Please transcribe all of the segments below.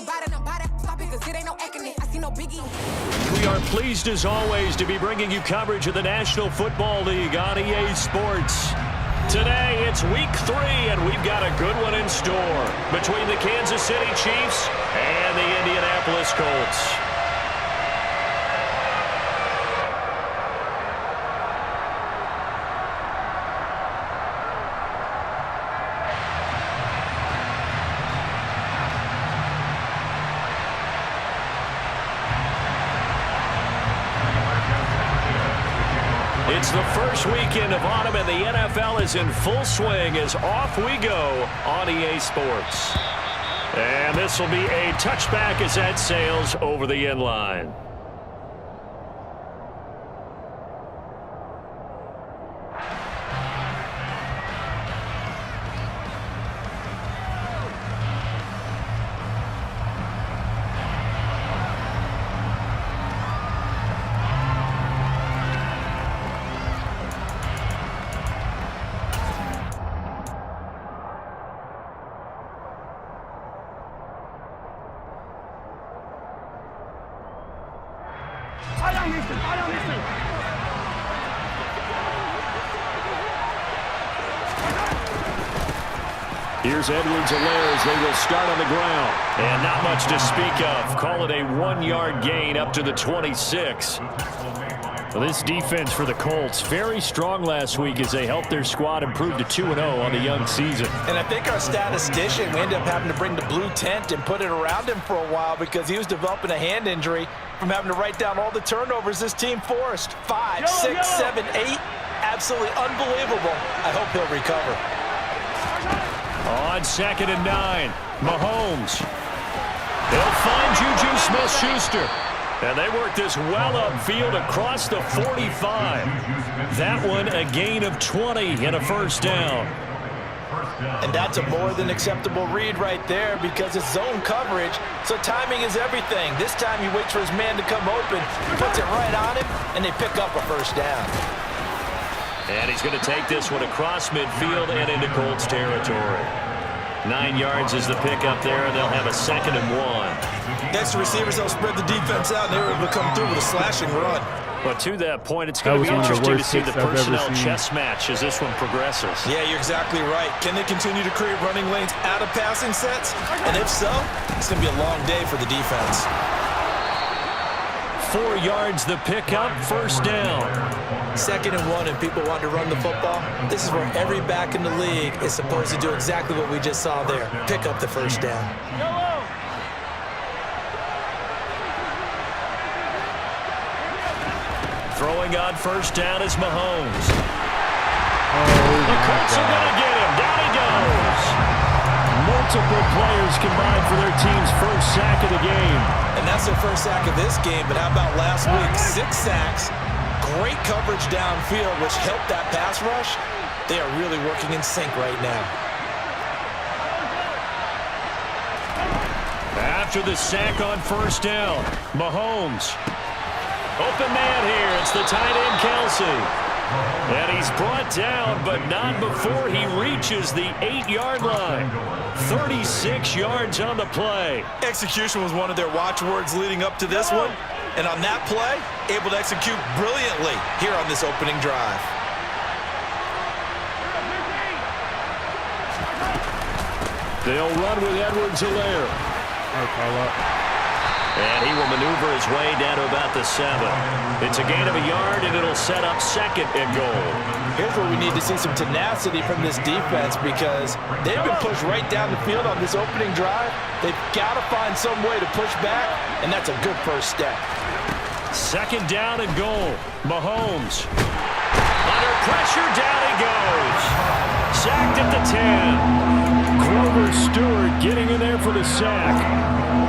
We are pleased as always to be bringing you coverage of the National Football League on EA Sports. Today it's week 3 and we've got a good one in store between the Kansas City Chiefs and the Indianapolis Colts. It's the first weekend of autumn, and the NFL is in full swing as off we go on EA Sports. And this will be a touchback as that sails over the end line. Here's Edwards-Helaire as they will start on the ground. And not much to speak of. Call it a 1-yard gain up to the 26. Well, this defense for the Colts, very strong last week as they helped their squad improve to 2-0 on the young season. And I think our statistician, we ended up having to bring the blue tent and put it around him for a while because he was developing a hand injury from having to write down all the turnovers this team forced. 5, 6, 7, 8. Absolutely unbelievable. I hope he'll recover. On 2nd and 9, Mahomes. They'll find Juju Smith-Schuster. And they work this well upfield across the 45. That one a gain of 20 and a first down. And that's a more than acceptable read right there because it's zone coverage, so timing is everything. This time he waits for his man to come open, puts it right on him, and they pick up a first down. And he's going to take this one across midfield and into Colts territory. 9 yards is the pickup there, and they'll have a 2nd and 1. Next, the receivers will spread the defense out, and they were able to come through with a slashing run. But to that point, it's going to be interesting to see the personnel chess match as this one progresses. Yeah, you're exactly right. Can they continue to create running lanes out of passing sets? And if so, it's going to be a long day for the defense. 4 yards the pickup, first down. 2nd and 1, and people want to run the football. This is where every back in the league is supposed to do exactly what we just saw there. Pick up the first down. Throwing on first down is Mahomes. The Colts are going to get him. Down he goes. Multiple players combined for their team's first sack of the game. And that's their first sack of this game, but how about last week? 6 sacks, great coverage downfield, which helped that pass rush. They are really working in sync right now. After the sack on first down, Mahomes. Open man here. It's the tight end, Kelsey. And he's brought down, but not before he reaches the 8-yard line. 36 yards on the play. Execution was one of their watchwords leading up to this one. And on that play, able to execute brilliantly here on this opening drive. They'll run with Edwards-Helaire. And he will maneuver his way down to about the 7. It's a gain of a yard, and it'll set up 2nd and goal. Here's where we need to see some tenacity from this defense because they've been pushed right down the field on this opening drive. They've got to find some way to push back, and that's a good first step. 2nd down and goal. Mahomes. Under pressure, down he goes. Sacked at the 10. Grover Stewart getting in there for the sack.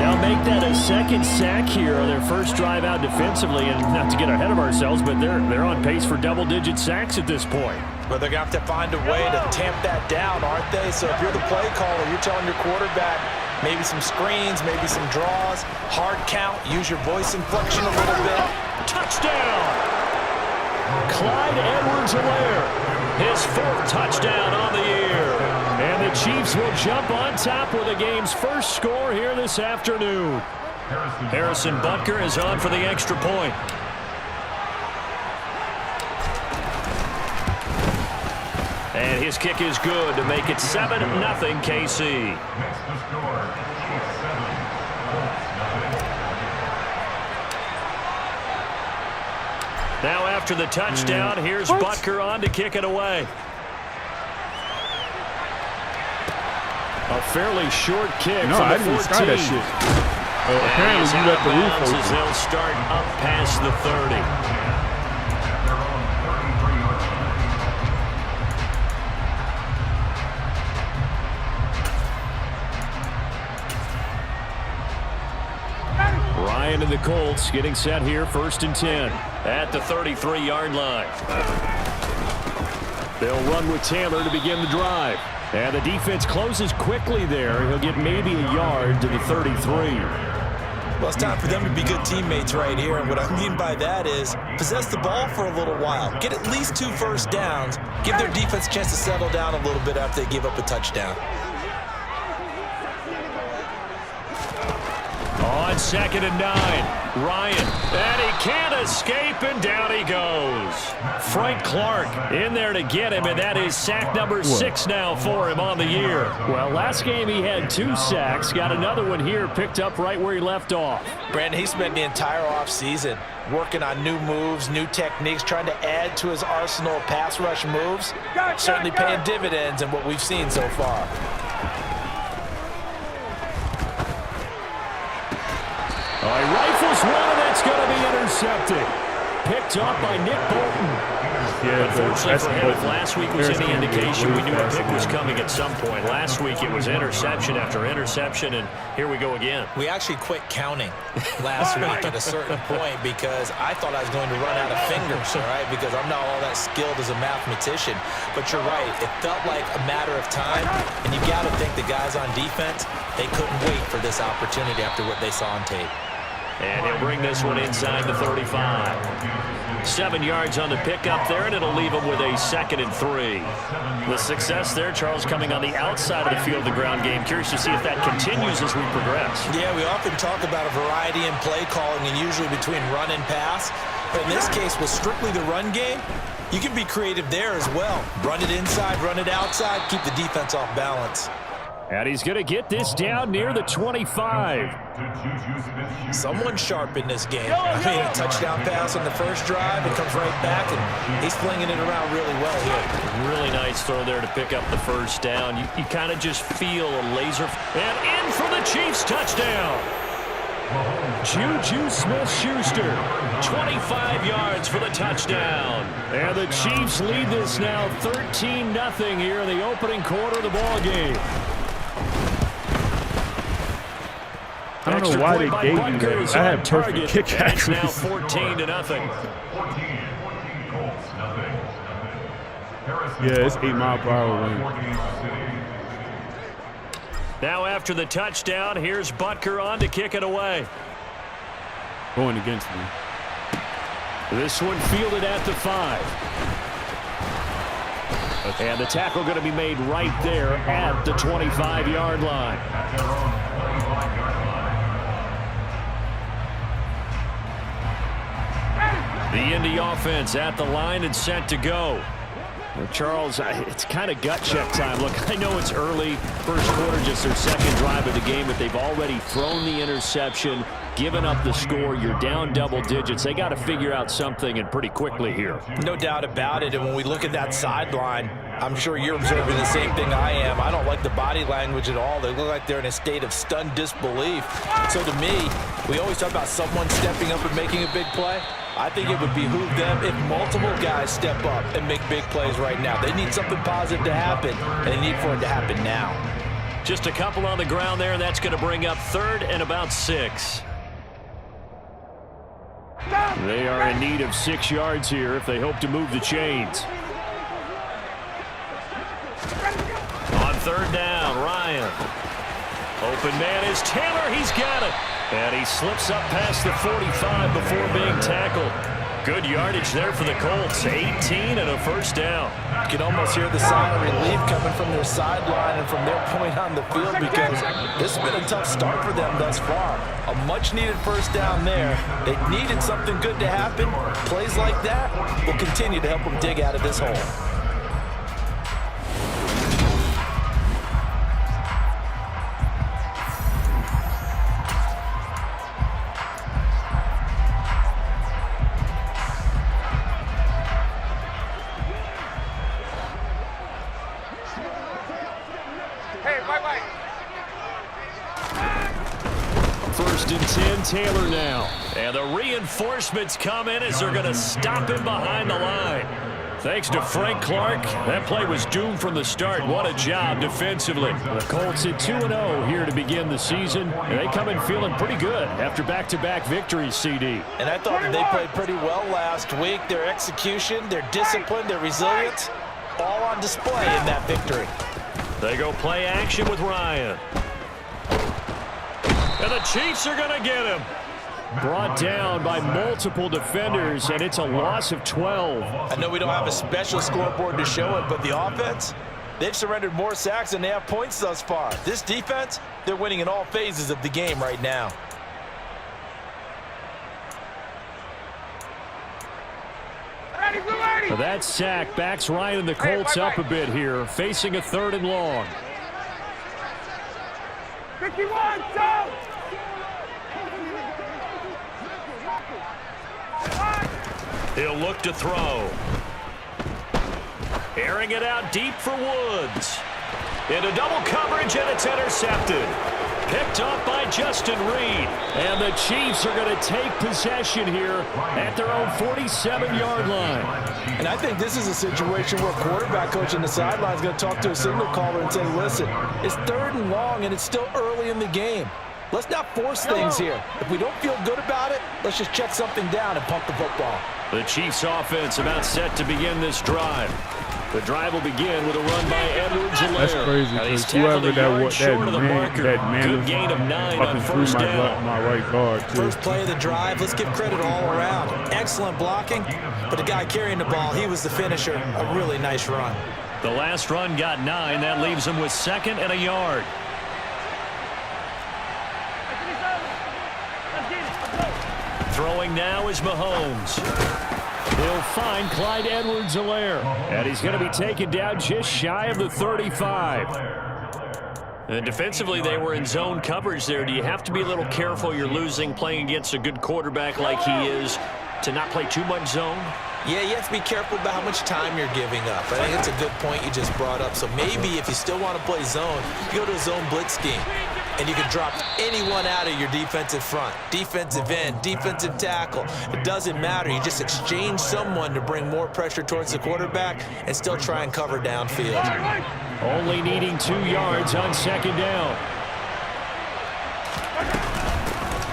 Now make that a 2nd sack here on their first drive out defensively, and not to get ahead of ourselves, but they're on pace for double-digit sacks at this point. But they're going to have to find a way to tamp that down, aren't they? So if you're the play caller, you're telling your quarterback maybe some screens, maybe some draws, hard count, use your voice inflection a little bit. Touchdown! Clyde Edwards-Helaire, his 4th touchdown on the year. And the Chiefs will jump on top with the game's first score here this afternoon. Harrison Butker is on for the extra point. And his kick is good to make it 7-0 KC. Now after the touchdown, here's Butker on to kick it away. A fairly short kick from the 14. Start that shit. Apparently you let the roof open. They'll start up past the 30. Ryan and the Colts getting set here, 1st and 10 at the 33-yard line. They'll run with Taylor to begin the drive. And the defense closes quickly there. He'll get maybe a yard to the 33. Well, it's time for them to be good teammates right here. And what I mean by that is possess the ball for a little while. Get at least 2 first downs. Give their defense a chance to settle down a little bit after they give up a touchdown. On 2nd and 9, Ryan, and he can't escape, and down he goes. Frank Clark in there to get him, and that is sack number 6 now for him on the year. Well, last game he had 2 sacks, got another one here, picked up right where he left off. Brandon, he spent the entire offseason working on new moves, new techniques, trying to add to his arsenal of pass rush moves. Certainly paying dividends in what we've seen so far. He rifles one, and that's going to be intercepted. Picked up by Nick Bolton. Yeah, unfortunately for him, if last week was any indication, we knew a pick was coming at some point. Last week it was interception after interception, and here we go again. We actually quit counting last week at a certain point because I thought I was going to run out of fingers, all right, because I'm not all that skilled as a mathematician. But you're right. It felt like a matter of time, and you got to think the guys on defense, they couldn't wait for this opportunity after what they saw on tape. And he'll bring this one inside the 35. 7 yards on the pickup there, and it'll leave him with a 2nd and 3. The success there, Charles, coming on the outside of the field, the ground game. Curious to see if that continues as we progress. Yeah, we often talk about a variety in play calling and usually between run and pass. But in this case, with strictly the run game, you can be creative there as well. Run it inside, run it outside, keep the defense off balance. And he's going to get this down near the 25. Someone sharp in this game. I mean, a touchdown pass on the first drive. It comes right back, and he's flinging it around really well here. Really nice throw there to pick up the first down. You kind of just feel a laser. And in for the Chiefs touchdown. Juju Smith-Schuster, 25 yards for the touchdown. And the Chiefs lead this now 13-0 here in the opening quarter of the ball game. I don't know why they gave you that. I had perfect kick accuracy. Now 14-0. Yeah, it's 8 mile per hour range. Now after the touchdown, here's Butker on to kick it away. Going against me. This one fielded at the 5. And the tackle going to be made right there at the 25-yard line. The Indy offense at the line and set to go. Well, Charles, it's kind of gut check time. Look, I know it's early, first quarter, just their 2nd drive of the game, but they've already thrown the interception, given up the score. You're down double digits. They got to figure out something, and pretty quickly here. No doubt about it. And when we look at that sideline, I'm sure you're observing the same thing I am. I don't like the body language at all. They look like they're in a state of stunned disbelief. So to me, we always talk about someone stepping up and making a big play. I think it would behoove them if multiple guys step up and make big plays right now. They need something positive to happen, and they need for it to happen now. Just a couple on the ground there, and that's going to bring up 3rd and about 6. They are in need of 6 yards here if they hope to move the chains. On 3rd down, Ryan. Open man is Taylor. He's got it. And he slips up past the 45 before being tackled. Good yardage there for the Colts. 18 and a first down. You can almost hear the sigh of relief coming from their sideline and from their point on the field because this has been a tough start for them thus far. A much-needed first down there. They needed something good to happen. Plays like that will continue to help them dig out of this hole. First and 10, Taylor now. And the reinforcements come in as they're going to stop him behind the line. Thanks to Frank Clark, that play was doomed from the start. What a job defensively. The Colts at 2-0 here to begin the season. And they come in feeling pretty good after back-to-back victories, CD. And I thought that they played pretty well last week. Their execution, their discipline, their resilience, all on display in that victory. They go play action with Ryan. And the Chiefs are going to get him. Brought down by multiple defenders, and it's a loss of 12. I know we don't have a special scoreboard to show it, but the offense, they've surrendered more sacks than they have points thus far. This defense, they're winning in all phases of the game right now. So that sack backs Ryan and the Colts up a bit here, facing a 3rd and long. 51, go! He'll look to throw. Airing it out deep for Woods. Into double coverage, and it's intercepted. Picked up by Justin Reed. And the Chiefs are going to take possession here at their own 47-yard line. And I think this is a situation where a quarterback coach on the sideline is going to talk to a signal caller and say, listen, it's 3rd and long, and it's still early in the game. Let's not force things here. If we don't feel good about it, let's just check something down and pump the football. The Chiefs offense about set to begin this drive. The drive will begin with a run by Edwards-Helaire. That's crazy, because whoever that man up and through my right guard, too. First play of the drive, let's give credit all around. Excellent blocking, but the guy carrying the ball, he was the finisher. A really nice run. The last run got 9. That leaves him with 2nd and a yard. Throwing now is Mahomes. He'll find Clyde Edwards-Helaire. And he's going to be taken down just shy of the 35. And defensively, they were in zone coverage there. Do you have to be a little careful? You're losing playing against a good quarterback like he is to not play too much zone? Yeah, you have to be careful about how much time you're giving up. I think it's a good point you just brought up. So maybe if you still want to play zone, you go to a zone blitz scheme. And you can drop anyone out of your defensive front. Defensive end, defensive tackle. It doesn't matter. You just exchange someone to bring more pressure towards the quarterback and still try and cover downfield. Only needing 2 yards on 2nd down.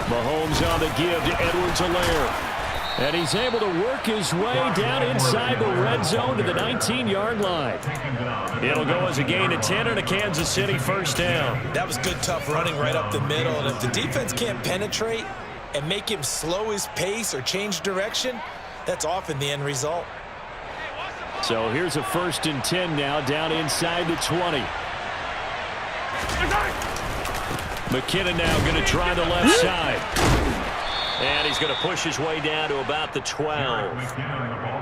Mahomes on the give to Edwards-Helaire. And he's able to work his way down inside the red zone to the 19-yard line. It'll go as a gain of 10 and a Kansas City first down. That was good, tough running right up the middle. And if the defense can't penetrate and make him slow his pace or change direction, that's often the end result. So here's a 1st and 10 now down inside the 20. McKinnon now going to try the left side. And he's going to push his way down to about the 12.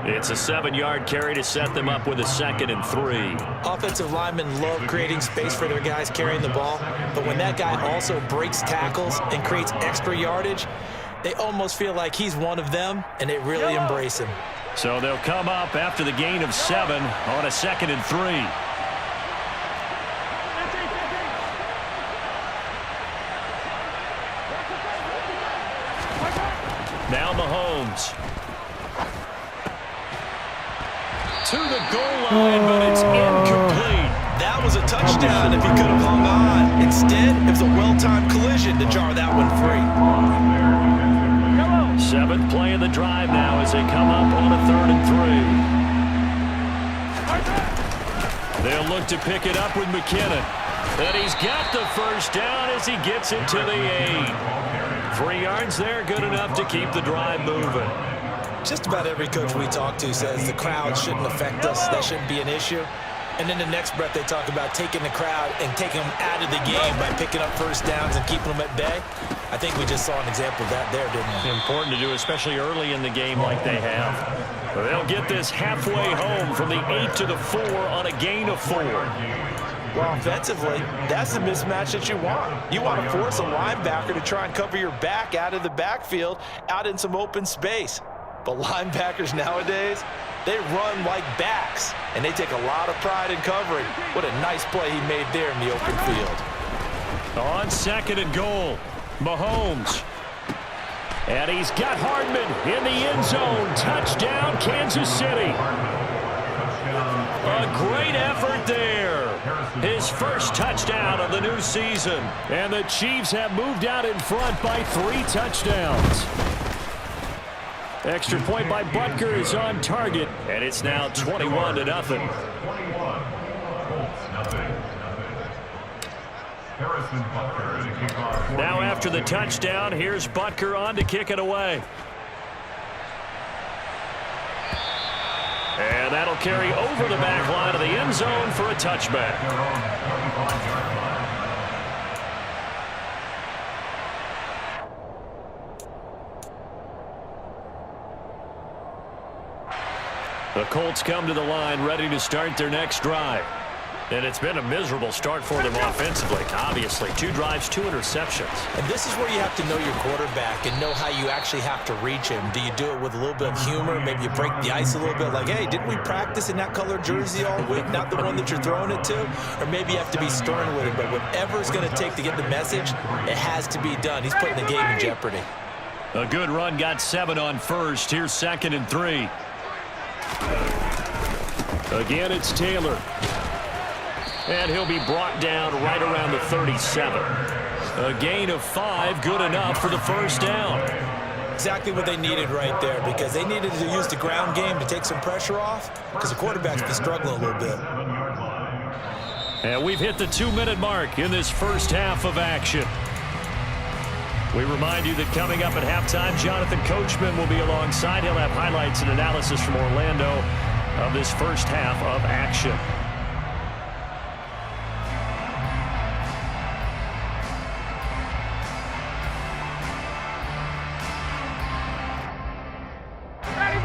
It's a 7-yard carry to set them up with a 2nd and 3. Offensive linemen love creating space for their guys carrying the ball. But when that guy also breaks tackles and creates extra yardage, they almost feel like he's one of them, and they really embrace him. So they'll come up after the gain of 7 on a 2nd and 3. Now Mahomes. To the goal line, but it's incomplete. That was a touchdown if he could have hung on. Instead, it was a well-timed collision to jar that one free. 7th play of the drive now as they come up on a 3rd and 3. They'll look to pick it up with McKinnon. And he's got the first down as he gets into the 8. 3 yards there, good enough to keep the drive moving. Just about every coach we talk to says the crowd shouldn't affect us. That shouldn't be an issue. And in the next breath, they talk about taking the crowd and taking them out of the game by picking up first downs and keeping them at bay. I think we just saw an example of that there, didn't we? Important to do, especially early in the game like they have. But they'll get this halfway home from the 8 to the 4 on a gain of 4. Well, offensively, that's the mismatch that you want. You want to force a linebacker to try and cover your back out of the backfield, out in some open space. But linebackers nowadays, they run like backs, and they take a lot of pride in covering. What a nice play he made there in the open field. On 2nd and goal, Mahomes. And he's got Hardman in the end zone. Touchdown, Kansas City. A great effort there. His first touchdown of the new season. And the Chiefs have moved out in front by 3 touchdowns. Extra point by Butker is on target, and it's now 21-0. Now after the touchdown, here's Butker on to kick it away. And that'll carry over the back line of the end zone for a touchback. The Colts come to the line ready to start their next drive. And it's been a miserable start for them offensively, obviously. 2 drives, 2 interceptions. And this is where you have to know your quarterback and know how you actually have to reach him. Do you do it with a little bit of humor? Maybe you break the ice a little bit, like, hey, didn't we practice in that colored jersey all week, not the one that you're throwing it to? Or maybe you have to be stern with it, but whatever it's going to take to get the message, it has to be done. He's putting the game in jeopardy. A good run, got 7 on first. Here's 2nd and 3. Again, it's Taylor. And he'll be brought down right around the 37. A gain of 5, good enough for the first down. Exactly what they needed right there, because they needed to use the ground game to take some pressure off, because the quarterback's been struggling a little bit. And we've hit the 2-minute mark in this first half of action. We remind you that coming up at halftime, Jonathan Coachman will be alongside. He'll have highlights and analysis from Orlando of this first half of action.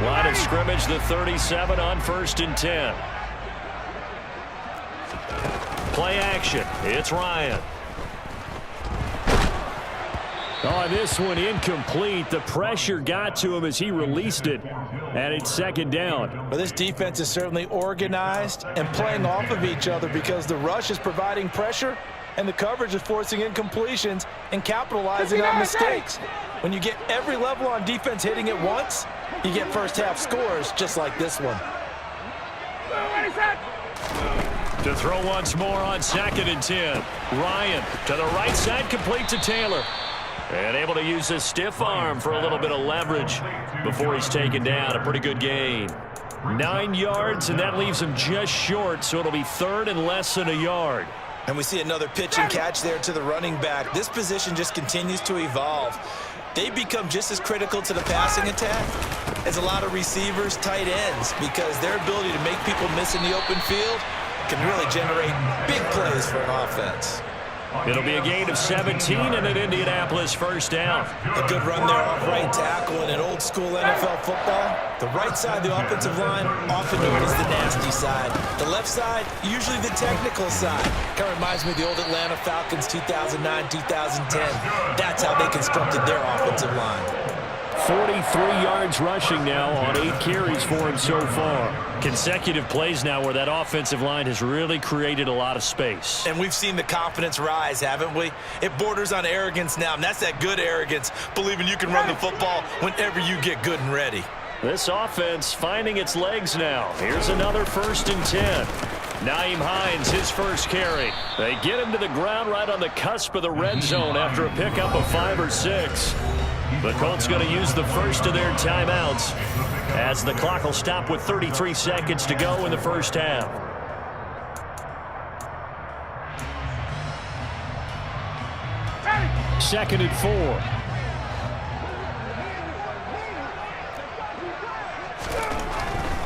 Line of scrimmage, the 37 on 1st and 10. Play action. It's Ryan. Oh, this one incomplete. The pressure got to him as he released it, and it's 2nd down. Well, this defense is certainly organized and playing off of each other, because the rush is providing pressure and the coverage is forcing incompletions and capitalizing on mistakes. When you get every level on defense hitting it once, you get first half scores just like this one. To throw once more on 2nd and 10. Ryan to the right side, complete to Taylor. And able to use his stiff arm for a little bit of leverage before he's taken down. A pretty good gain. 9 yards, and that leaves him just short, so it'll be 3rd and less than a yard. And we see another pitch and catch there to the running back. This position just continues to evolve. They become just as critical to the passing attack as a lot of receivers, tight ends, because their ability to make people miss in the open field can really generate big plays for an offense. It'll be a gain of 17 and an Indianapolis first down. A good run there off right tackle in an old school NFL football. The right side of the offensive line, often known as the nasty side. The left side, usually the technical side. Kind of reminds me of the old Atlanta Falcons 2009, 2010. That's how they constructed their offensive line. 43 yards rushing now on 8 carries for him so far. Consecutive plays now where that offensive line has really created a lot of space. And we've seen the confidence rise, haven't we? It borders on arrogance now, and that's that good arrogance, believing you can run the football whenever you get good and ready. This offense finding its legs now. Here's another 1st and 10. Nyheim Hines, his first carry. They get him to the ground right on the cusp of the red zone after a pickup of 5 or 6. The Colts going to use the first of their timeouts as the clock will stop with 33 seconds to go in the first half. Second and 4.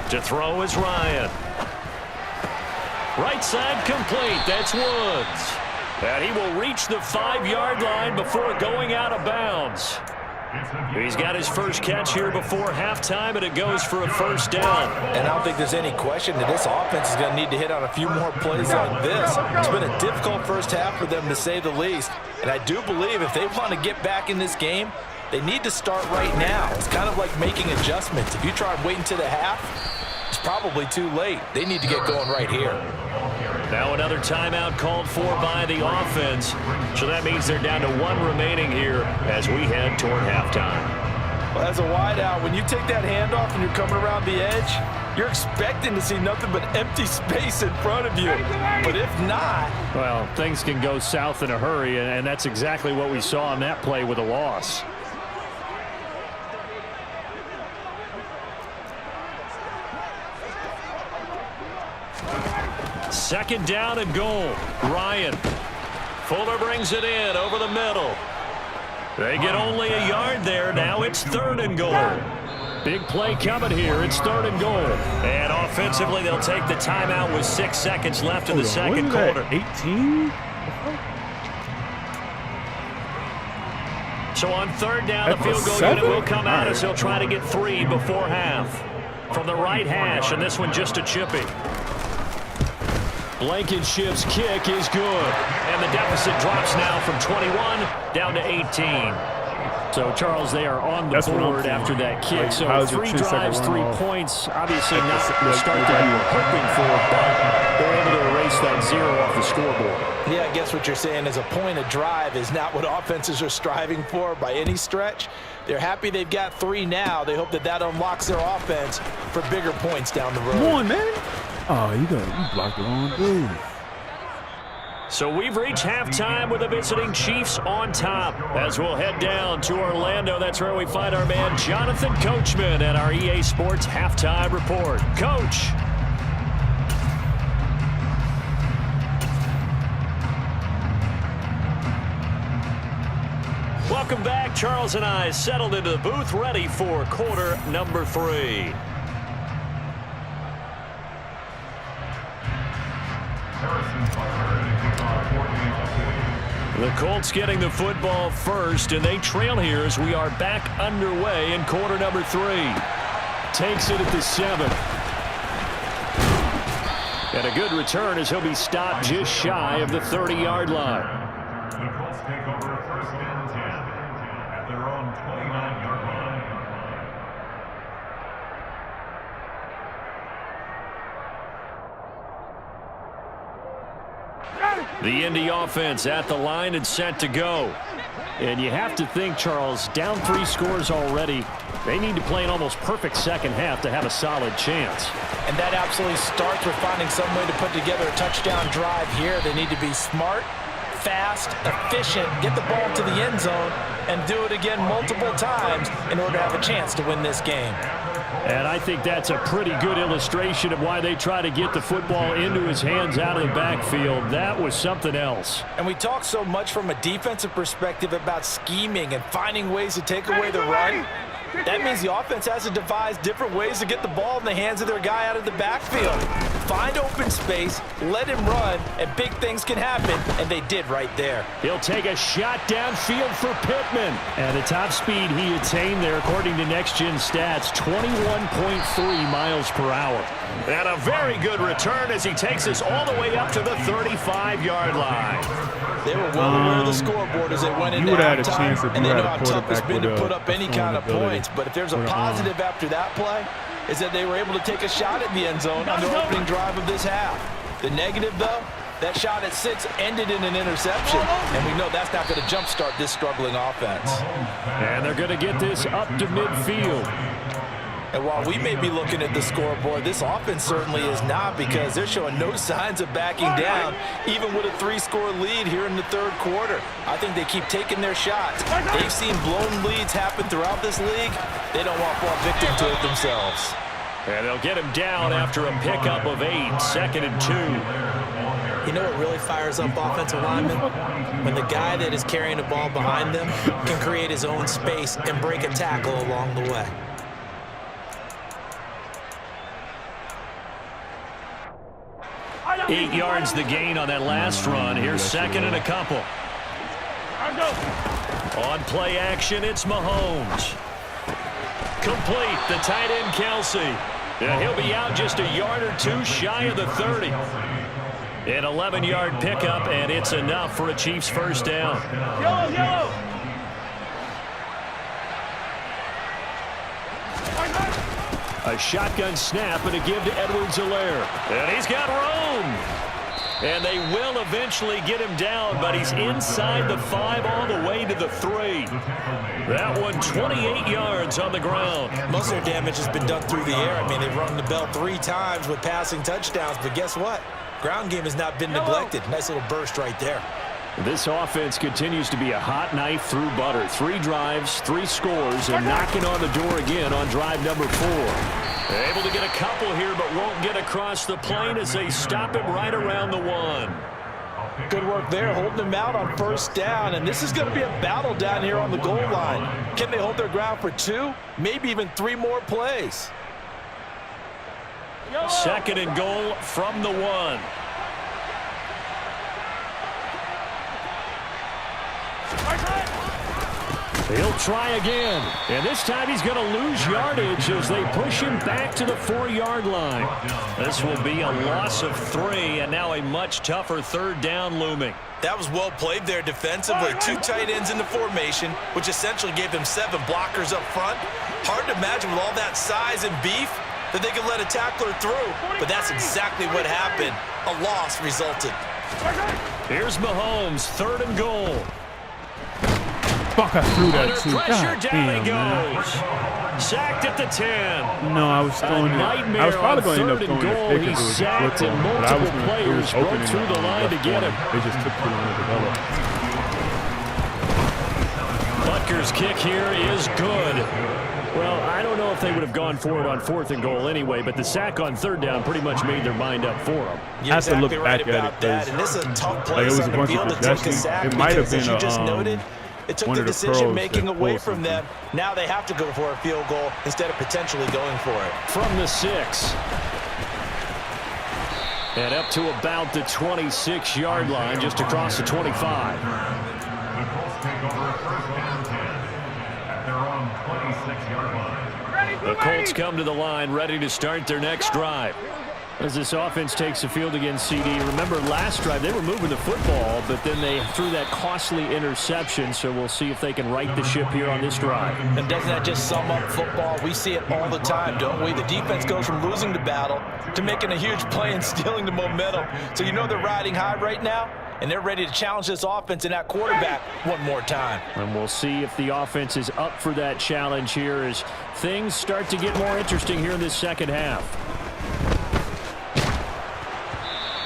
To throw is Ryan. Right side complete. That's Woods. And he will reach the 5-yard line before going out of bounds. He's got his first catch here before halftime, and it goes for a first down. And I don't think there's any question that this offense is going to need to hit on a few more plays like this. It's been a difficult first half for them, to say the least. And I do believe if they want to get back in this game, they need to start right now. It's kind of like making adjustments. If you try and wait until the half, it's probably too late. They need to get going right here. Now another timeout called for by the offense. So that means they're down to 1 remaining here as we head toward halftime. Well, as a wideout, when you take that handoff and you're coming around the edge, you're expecting to see nothing but empty space in front of you. But if not... well, things can go south in a hurry, and that's exactly what we saw on that play with a loss. Second down and goal. Ryan. Fuller brings it in over the middle. They get only a yard there. Now it's 3rd and goal. Big play coming here. It's 3rd and goal. And offensively, they'll take the timeout with 6 seconds left in the second quarter. 18? So on 3rd down, the field goal unit will come out as he'll try to get 3 before half. From the right hash, and this one just a chippy. Blankenship's kick is good. And the deficit drops now from 21 down to 18. So, Charles, they are on the board after that kick. So 3 drives, 3 points. Obviously not the start that you were hoping for, but they're able to erase that 0 off the scoreboard. Yeah, I guess what you're saying is a point of drive is not what offenses are striving for by any stretch. They're happy they've got 3 now. They hope that that unlocks their offense for bigger points down the road. Come on, man. Oh, you blocked the wrong dude. So we've reached halftime with the visiting Chiefs on top. As we'll head down to Orlando, that's where we find our man Jonathan Coachman at our EA Sports Halftime Report. Coach. Welcome back. Charles and I settled into the booth, ready for quarter number 3. The Colts getting the football first, and they trail here as we are back underway in quarter number 3. Takes it at the 7. And a good return as he'll be stopped just shy of the 30-yard line. The Colts take over 1st and 10 at their own 29-yard line. The Indy offense at the line and set to go. And you have to think, Charles, down 3 scores already. They need to play an almost perfect second half to have a solid chance. And that absolutely starts with finding some way to put together a touchdown drive here. They need to be smart, fast, efficient, get the ball to the end zone, and do it again multiple times in order to have a chance to win this game. And I think that's a pretty good illustration of why they try to get the football into his hands out of the backfield. That was something else. And we talk so much from a defensive perspective about scheming and finding ways to take away the run. That means the offense has to devise different ways to get the ball in the hands of their guy out of the backfield. Find open space, let him run, and big things can happen, and they did right there. He'll take a shot downfield for Pittman. And the top speed he attained there, according to Next Gen Stats, 21.3 miles per hour. And a very good return as he takes us all the way up to the 35-yard line. They were well aware of the scoreboard as they went into halftime, and they know how tough it's been to put up any kind of points. But if there's a positive after that play, is that they were able to take a shot at the end zone on their opening drive of this half. The negative, though, that shot at 6 ended in an interception, and we know that's not going to jumpstart this struggling offense. And they're going to get this up to midfield. And while we may be looking at the scoreboard, this offense certainly is not, because they're showing no signs of backing down, even with a 3-score lead here in the 3rd quarter. I think they keep taking their shots. They've seen blown leads happen throughout this league. They don't want to fall victim to it themselves. And they'll get him down after a pickup of 8, 2nd and 2. You know what really fires up offensive linemen? When the guy that is carrying the ball behind them can create his own space and break a tackle along the way. 8 yards the gain on that last run. Here's second and a couple. On play action, it's Mahomes. Complete, the tight end Kelsey. And he'll be out just a yard or two shy of the 30. An 11-yard pickup, and it's enough for a Chiefs first down. Yellow, yellow. A shotgun snap and a give to Edwards-Helaire. And he's got room. And they will eventually get him down, but he's inside the 5 all the way to the 3. That one 28 yards on the ground. Most of their damage has been done through the air. I mean, they've rung the bell 3 times with passing touchdowns, but guess what? Ground game has not been neglected. Nice little burst right there. This offense continues to be a hot knife through butter. 3 drives, 3 scores, and knocking on the door again on drive number 4. Able to get a couple here, but won't get across the plane as they stop him right around the 1. Good work there, holding him out on first down, and this is going to be a battle down here on the goal line. Can they hold their ground for 2, maybe even 3 more plays? Second and goal from the 1. He'll try again, and this time he's going to lose yardage as they push him back to the 4-yard line. This will be a loss of 3, and now a much tougher third down looming. That was well played there defensively. 2 tight ends in the formation, which essentially gave them 7 blockers up front. Hard to imagine with all that size and beef that they could let a tackler through, but that's exactly what happened. A loss resulted. Here's Mahomes, 3rd and goal. Fuck, I threw that Under too. pressure, God down damn, he man. goes. Sacked at the 10. No, I was throwing it. I was probably going to end up throwing it. He sacked and multiple players broke through the line to get him. They just took too long to develop. Butker's kick here is good. Well, I don't know if they would have gone for it on 4th and goal anyway, but the sack on 3rd down pretty much made their mind up for them. You're I have to look exactly back right at about it, that, and this is a tough place it was on a the bunch field of to take a possession. sack It might have because, as been you just noted, it took one the of the decision-making pros that away pulled from them. Now they have to go for a field goal instead of potentially going for it. From the 6. And up to about the 26-yard line, just across the 25. The Colts take over first and 10 at their own 26-yard line. The Colts come to the line ready to start their next drive. As this offense takes the field against CD, remember last drive they were moving the football, but then they threw that costly interception, so we'll see if they can right the ship here on this drive. And doesn't that just sum up football? We see it all the time, don't we? The defense goes from losing the battle to making a huge play and stealing the momentum. So you know they're riding high right now, and they're ready to challenge this offense and that quarterback one more time. And we'll see if the offense is up for that challenge here as things start to get more interesting here in this second half.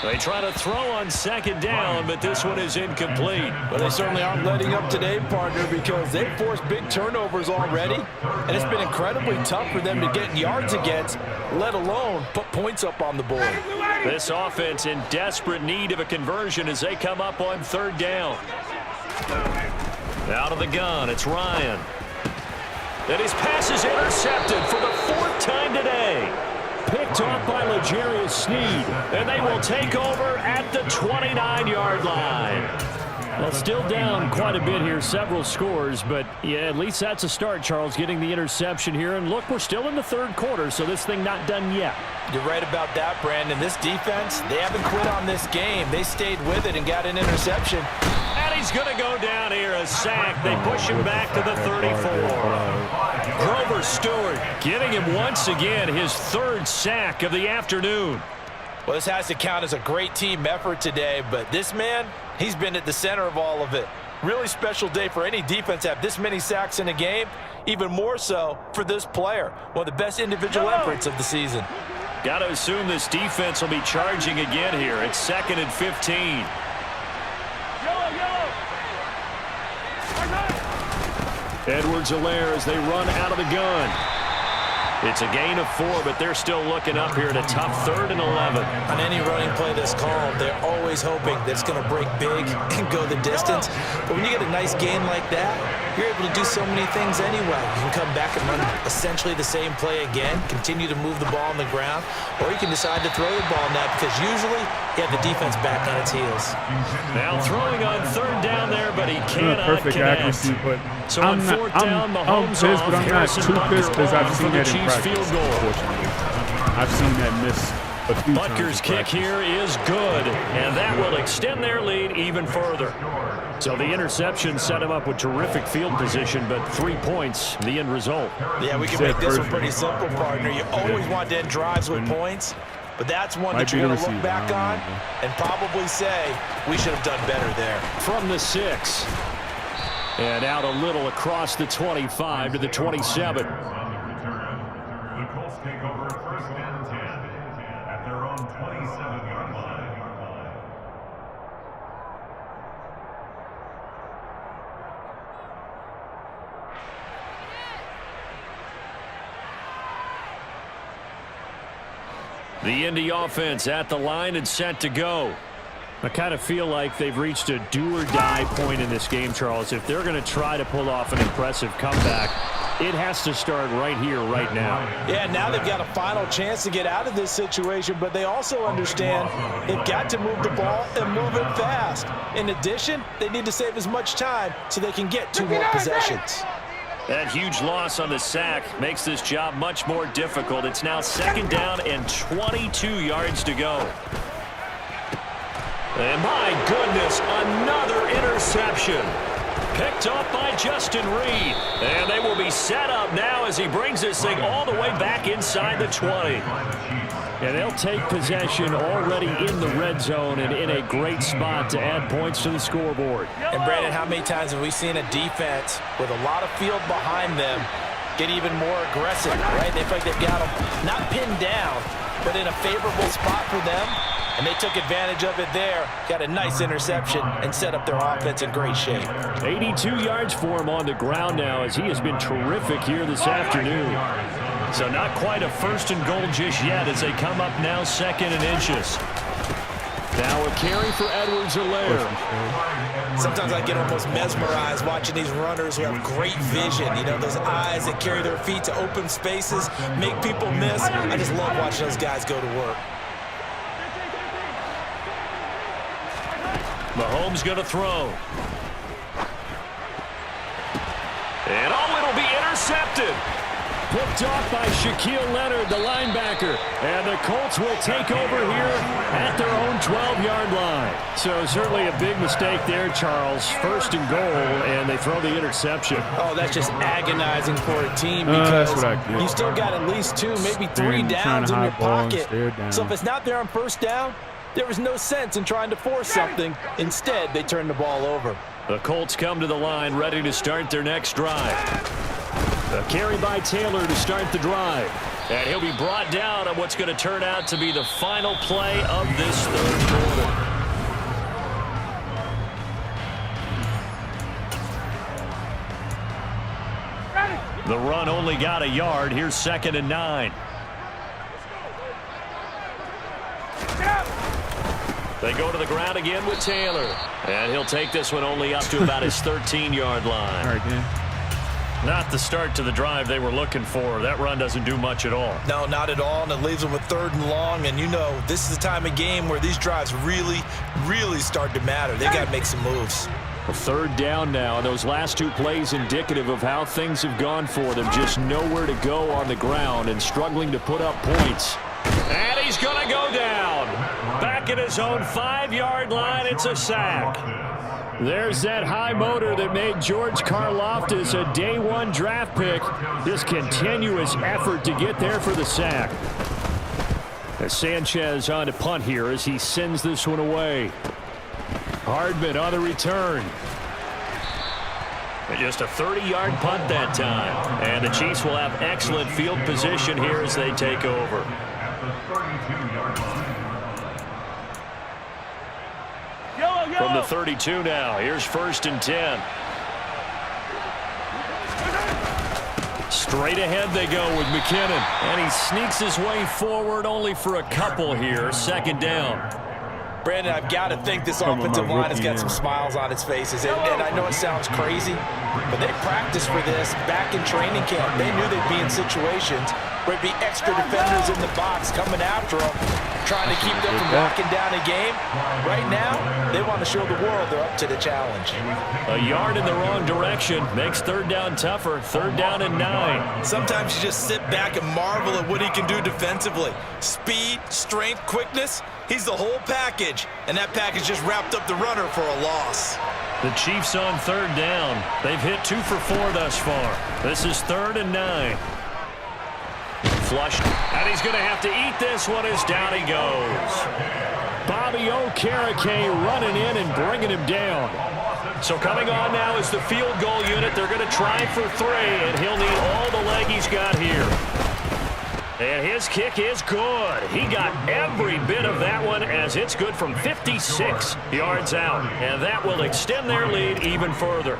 They try to throw on 2nd down, but this one is incomplete. Well, they certainly aren't letting up today, partner, because they've forced big turnovers already, and it's been incredibly tough for them to get yards against, let alone put points up on the board. This offense in desperate need of a conversion as they come up on 3rd down. Out of the gun, it's Ryan. And his pass is intercepted for the 4th time today. Picked off by L'Jarius Sneed, and they will take over at the 29-yard line. Well, still down quite a bit here, several scores, but yeah, at least that's a start, Charles, getting the interception here. And look, we're still in the 3rd quarter, so this thing not done yet. You're right about that, Brandon. This defense, they haven't quit on this game. They stayed with it and got an interception. And he's going to go down here, a sack. They push him back to the 34. Grover Stewart getting him once again his 3rd sack of the afternoon. Well, this has to count as a great team effort today, but this man, he's been at the center of all of it. Really special day for any defense to have this many sacks in a game, even more so for this player. One of the best individual efforts of the season. Got to assume this defense will be charging again here. It's 2nd and 15. Edwards-Helaire as they run out of the gun. It's a gain of 4, but they're still looking up here at a tough 3rd and 11. On any running play that's called, they're always hoping that it's going to break big and go the distance. But when you get a nice gain like that, you're able to do so many things anyway. You can come back and run essentially the same play again, continue to move the ball on the ground, or you can decide to throw the ball now because usually you have the defense back on its heels. Now throwing on 3rd down there, but he cannot perfect connect. accuracy, but So on 4th down, I'm Mahomes pissed, off. but I'm not Harrison too Butker pissed because I've on seen for the that in Chiefs practice. field goal. Unfortunately, I've seen that miss a few times. Butker's kick here is good, and that will extend their lead even further. So the interception set him up with terrific field position, but 3 points, the end result. Yeah, we can make this one pretty simple, partner. You always want to end drives with points, but that's one that you're going to look back on and probably say, we should have done better there. From the 6. And out a little across the 25 to the 27. The Colts take over 1st and 10 at their own 27-yard line. The Indy offense at the line and set to go. I kind of feel like they've reached a do-or-die point in this game, Charles. If they're going to try to pull off an impressive comeback, it has to start right here, right now. Yeah, now they've got a final chance to get out of this situation, but they also understand they've got to move the ball and move it fast. In addition, they need to save as much time so they can get 2 more possessions. That huge loss on the sack makes this job much more difficult. It's now 2nd down and 22 yards to go. And my goodness, another interception. Picked off by Justin Reed. And they will be set up now as he brings this thing all the way back inside the 20. And they'll take possession already in the red zone and in a great spot to add points to the scoreboard. And Brandon, how many times have we seen a defense with a lot of field behind them get even more aggressive, right? They feel like they've got them not pinned down, but in a favorable spot for them. And they took advantage of it there, got a nice interception, and set up their offense in great shape. 82 yards for him on the ground now as he has been terrific here this afternoon. So not quite a 1st and goal just yet as they come up now 2nd and inches. Now a carry for Edwards-Helaire. Sometimes I get almost mesmerized watching these runners who have great vision. You know, those eyes that carry their feet to open spaces, make people miss. I just love watching those guys go to work. Mahomes going to throw. And it'll be intercepted. Picked off by Shaquille Leonard, the linebacker. And the Colts will take over here at their own 12-yard line. So certainly a big mistake there, Charles. 1st and goal, and they throw the interception. Oh, that's just agonizing for a team because you still got at least 2, maybe 3 downs in your pocket. So if it's not there on 1st down, there was no sense in trying to force something. Instead, they turned the ball over. The Colts come to the line ready to start their next drive. A carry by Taylor to start the drive. And he'll be brought down on what's going to turn out to be the final play of this 3rd quarter. The run only got a yard. Here's 2nd and 9. They go to the ground again with Taylor. And he'll take this one only up to about his 13-yard line. All right, Dan. Not the start to the drive they were looking for. That run doesn't do much at all. No, not at all, and it leaves them with 3rd and long. And you know, this is the time of game where these drives really, really start to matter. They got to make some moves. A 3rd down now, and those last 2 plays indicative of how things have gone for them. Just nowhere to go on the ground and struggling to put up points. And he's going to go down. Back at his own 5-yard line, it's a sack. There's that high motor that made George Karlaftis a day-1 draft pick. This continuous effort to get there for the sack. As Sanchez on to punt here as he sends this one away. Hardman on the return. And just a 30-yard punt that time. And the Chiefs will have excellent field position here as they take over. At the 32-yard line. From the 32 now, here's 1st and 10. Straight ahead they go with McKinnon. And he sneaks his way forward only for a couple here. Second down. Brandon, I've got to think this offensive line has got some smiles on its faces. And I know it sounds crazy, but they practiced for this back in training camp. They knew they'd be in situations where it'd be extra defenders in the box coming after them, trying to keep them from locking down a game. Right now, they want to show the world they're up to the challenge. A yard in the wrong direction makes third down tougher. Third down and 9. Sometimes you just sit back and marvel at what he can do defensively. Speed, strength, quickness. He's the whole package, and that package just wrapped up the runner for a loss. The Chiefs on third down. They've hit 2 for 4 thus far. This is 3rd and 9. Flushed, and he's going to have to eat this one as down he goes. Bobby Okereke running in and bringing him down. So coming on now is the field goal unit. They're going to try for 3, and he'll need all the leg he's got here. And his kick is good. He got every bit of that one as it's good from 56 yards out. And that will extend their lead even further.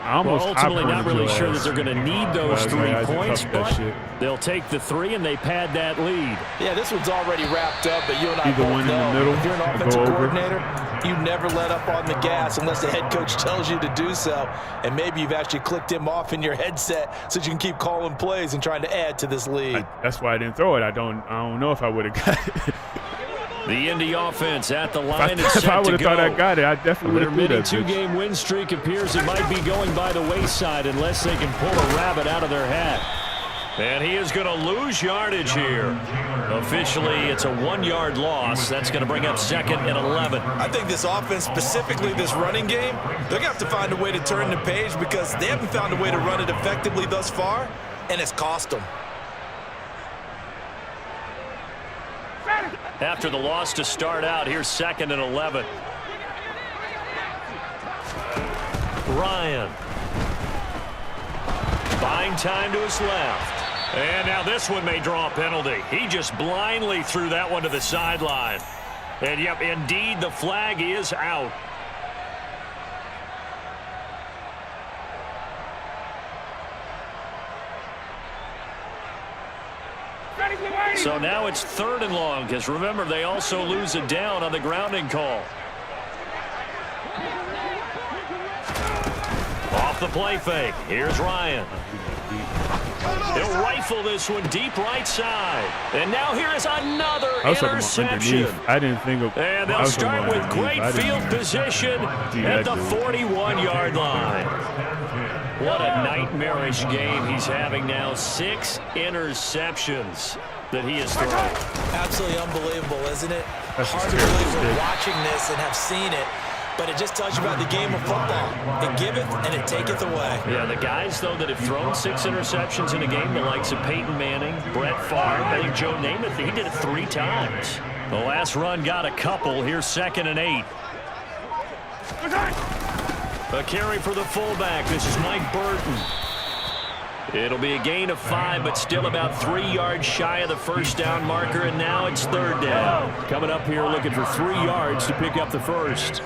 Well, ultimately not really sure that they're going to need those 3 points, but they'll take the 3 and they pad that lead. Yeah, this one's already wrapped up, but you and I Either both one in the know middle, if you're an offensive coordinator, you never let up on the gas unless the head coach tells you to do so. And maybe you've actually clicked him off in your headset so you can keep calling plays and trying to add to this lead. That's why I didn't throw it. I don't know if I would have got it. The Indy offense at the line is If set I would to have thought I go. got it, I definitely would Their have threw that. mid-2-game win streak appears it might be going by the wayside unless they can pull a rabbit out of their hat. And he is going to lose yardage here. Officially, it's a 1-yard loss. That's going to bring up 2nd and 11. I think this offense, specifically this running game, they're going to have to find a way to turn the page because they haven't found a way to run it effectively thus far, and it's cost them. After the loss to start out, here's 2nd and 11. Ryan. Buying time to his left. And now this one may draw a penalty. He just blindly threw that one to the sideline. And, yep, indeed, the flag is out. So now it's 3rd and long, because remember, they also lose it down on the grounding call. Off the play fake. Here's Ryan. He'll rifle this one deep right side. And now here is another interception. I didn't think of. And they'll start with great field position at the 41-yard line. What a nightmarish game he's having now. 6 interceptions that he has thrown. Absolutely unbelievable, isn't it? That's Hard to believe we're watching this and have seen it, but it just tells you about the game of football. It giveth and it taketh away. Yeah, the guys, though, that have thrown 6 interceptions in a game, the likes of Peyton Manning, Brett Favre, I think Joe Namath, he did it 3 times. The last run got a couple. Here's 2nd and 8. A carry for the fullback. This is Mike Burton. It'll be a gain of 5, but still about 3 yards shy of the first down marker, and now it's 3rd down. Coming up here looking for 3 yards to pick up the first.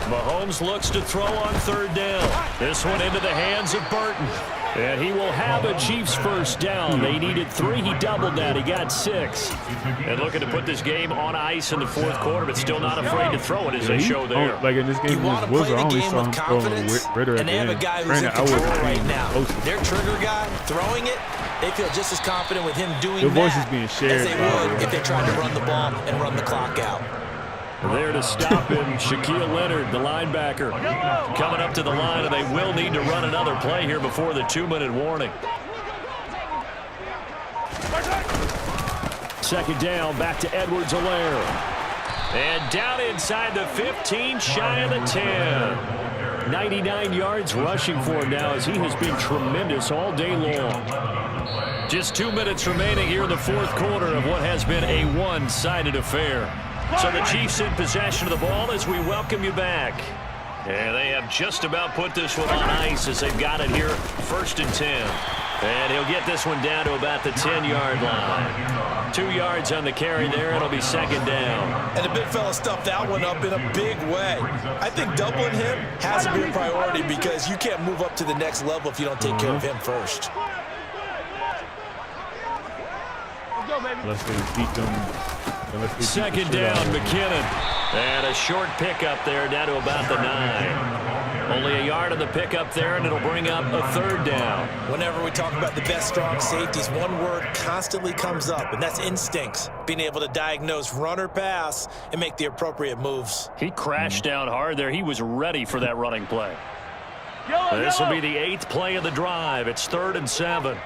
Mahomes looks to throw on 3rd down. This one into the hands of Burton. And he will have a Chiefs first down. They needed 3. He doubled that. He got 6. And looking to put this game on ice in the 4th quarter, but still not afraid to throw it as they show there. Like in this game, You want to play the game with confidence, and they have a guy who's in control right now. Their trigger guy throwing it, they feel just as confident with him doing Your voice that is being shared as they would if they tried to run the ball and run the clock out. There to stop him, Shaquille Leonard, the linebacker, coming up to the line, and they will need to run another play here before the 2-minute warning. 2nd down, back to Edwards-Helaire. And down inside the 15, shy of the 10. 99 yards rushing for him now as he has been tremendous all day long. Just 2 minutes remaining here in the 4th quarter of what has been a one-sided affair. So the Chiefs in possession of the ball as we welcome you back. And they have just about put this one on ice as they've got it here, 1st and 10. And he'll get this one down to about the 10-yard line. 2 yards on the carry there. It'll be 2nd down. And the big fella stuffed that one up in a big way. I think doubling him has to be a priority because you can't move up to the next level if you don't take care of him first. Unless they beat them. 2nd down, McKinnon. And a short pickup there down to about the 9. Only a yard on the pickup there, and it'll bring up a 3rd down. Whenever we talk about the best strong safeties, one word constantly comes up, and that's instincts. Being able to diagnose run or pass and make the appropriate moves. He crashed down hard there. He was ready for that running play. This will be the 8th play of the drive. It's 3rd and 7.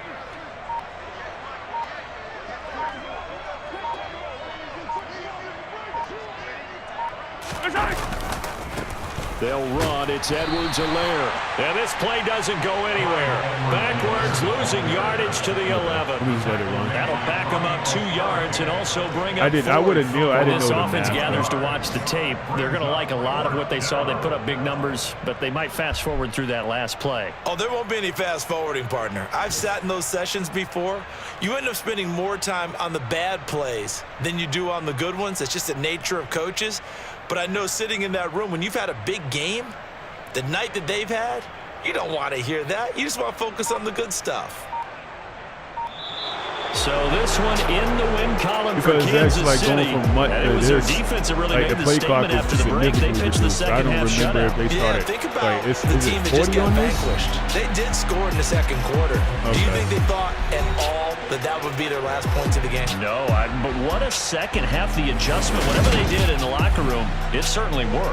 They'll run. It's Edwards-Helaire. And this play doesn't go anywhere. Backwards, losing yardage to the 11. Please let it run. That'll back them up 2 yards and also bring up I would have knew. I didn't know this the offense math, gathers though. to watch the tape. They're going to like a lot of what they saw. They put up big numbers, but they might fast forward through that last play. Oh, there won't be any fast forwarding, partner. I've sat in those sessions before. You end up spending more time on the bad plays than you do on the good ones. It's just the nature of coaches. But I know sitting in that room, when you've had a big game, the night that they've had, you don't want to hear that. You just want to focus on the good stuff. So this one in the win column for Because Kansas that's like City. going from And it was their this, defense that really like made the the play clock statement is after the break. They significantly pitched the reduced. I second don't half remember shutout. if they Yeah, started. think about Like, the is team it that just 40 got on this? vanquished. They did score in the second quarter. Do you Okay. think they thought at all that that would be their last points of the game? No, but what a second half. The adjustment, whatever they did in the locker room, it certainly worked.